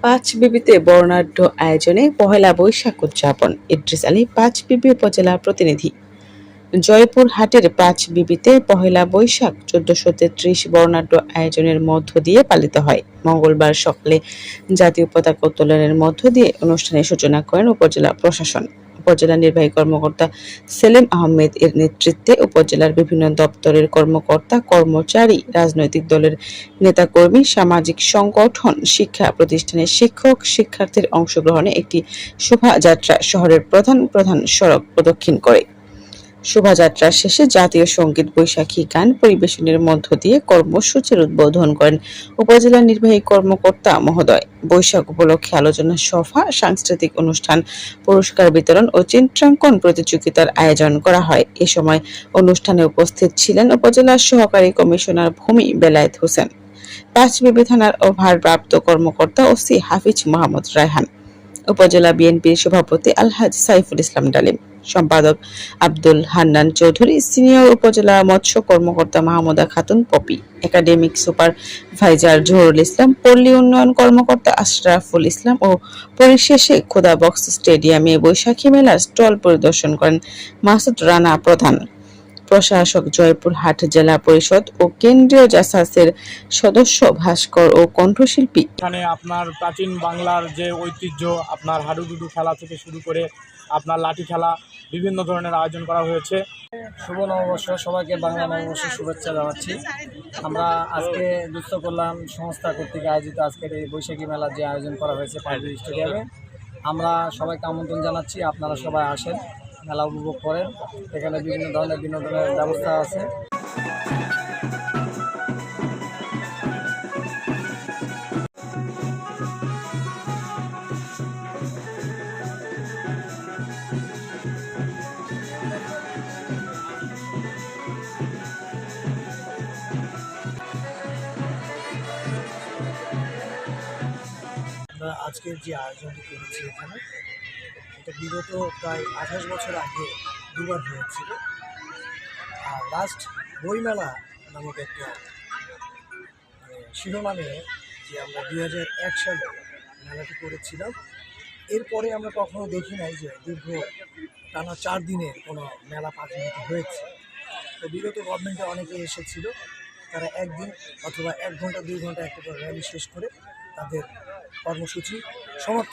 পাঁচবিবিতে বর্ণাঢ্য আয়োজনে পহেলা বৈশাখ উদযাপন। ইদ্রিস আলী, পাঁচবিবি উপজেলা প্রতিনিধি। জয়পুরহাটের পাঁচবিবিতে পহেলা বৈশাখ ১৪৩৩ বর্ণাঢ্য আয়োজনের মধ্য দিয়ে পালিত হয়। মঙ্গলবার সকালে জাতীয় পতাকা উত্তোলনের মধ্য দিয়ে অনুষ্ঠানের সূচনা করেন উপজেলা প্রশাসন। উপজেলা নির্বাহী কর্মকর্তা সেলিম আহমেদ এর নেতৃত্বে উপজেলার বিভিন্ন দপ্তরের কর্মকর্তা কর্মচারী, রাজনৈতিক দলের নেতাকর্মী, সামাজিক সংগঠন, শিক্ষা প্রতিষ্ঠানের শিক্ষক শিক্ষার্থীর অংশগ্রহণে একটি শোভাযাত্রা শহরের প্রধান প্রধান সড়ক প্রদক্ষিণ করে। শোভাযাত্রা শেষে জাতীয় সঙ্গীত, বৈশাখী গান পরিবেশনের মধ্য দিয়ে কর্মসূচির উদ্বোধন করেন উপজেলা নির্বাহী কর্মকর্তা মহোদয়। বৈশাখ উপলক্ষে আলোচনা সভা, সাংস্কৃতিক অনুষ্ঠান, পুরস্কার বিতরণ ও চিত্রাঙ্কন প্রতিযোগিতার আয়োজন করা হয়। এ সময় অনুষ্ঠানে উপস্থিত ছিলেন উপজেলা সহকারী কমিশনার ভূমি বেলায়েত হোসেন, পাঁচবিবি থানার ভারপ্রাপ্ত কর্মকর্তা ওসি হাফিজ মোহাম্মদ রায়হান, উপজেলা বিএনপির সভাপতি আলহাজ সাইফুল ইসলাম ডালিম, সম্পাদক আব্দুল হান্নান চৌধুরী, সিনিয়র উপজেলা মৎস্য কর্মকর্তা মাহমুদা খাতুন পপি, একাডেমিক সুপারভাইজার জহুরুল ইসলাম, পল্লী উন্নয়ন কর্মকর্তা আশরাফুল ইসলাম ও পরিশেষে খোদাবক্স স্টেডিয়ামে বৈশাখী মেলার স্টল পরিদর্শন করেন মাসুদ রানা প্রধান। প্রশাসক, জয়পুরহাট জেলা পরিষদ ও কেন্দ্রীয় জাসাসের সদস্য, ভাস্কর ও কণ্ঠশিল্পী। এখানে আপনার প্রাচীন বাংলার যে ঐতিহ্য, আপনার হাডুডুডু খেলা থেকে শুরু করে আপনার লাঠি খেলা, বিভিন্ন ধরনের আয়োজন করা হয়েছে। শুভ নববর্ষ, সবাইকে বাংলা নববর্ষের শুভেচ্ছা জানাচ্ছি। আমরা আজকে দুস্থ কল্যাণ সংস্থা কর্তৃক আয়োজিত আজকের এই বৈশাখী মেলার যে আয়োজন করা হয়েছে পাঁচবিবি স্টেডিয়ামে, আমরা সবাইকে আমন্ত্রণ জানাচ্ছি। আপনারা সবাই আসেন, মেলা উপভোগ করেন। এখানে বিভিন্ন ধরনের বিনোদনের ব্যবস্থা আছে। আমরা আজকের যে আয়োজনটি করেছি এখানে, এটা বিগত প্রায় ২৮ বছর আগে দুবার হয়েছিল। আর লাস্ট বইমেলা নামক একটা শিরোনামে যে আমরা ২০০১ সালে মেলাটি করেছিলাম। এরপরে আমরা কখনো দেখি নাই যে দীর্ঘ টানা ৪ দিনের কোনো মেলা পাঁচবিবিতে হয়েছে। তো বিগত গভর্নমেন্টে অনেকে এসেছিল, তারা একদিন অথবা ১ ঘন্টা ২ ঘন্টা একটা করে র্যালি শেষ করে তাদের কর্মসূচি সমাপ্ত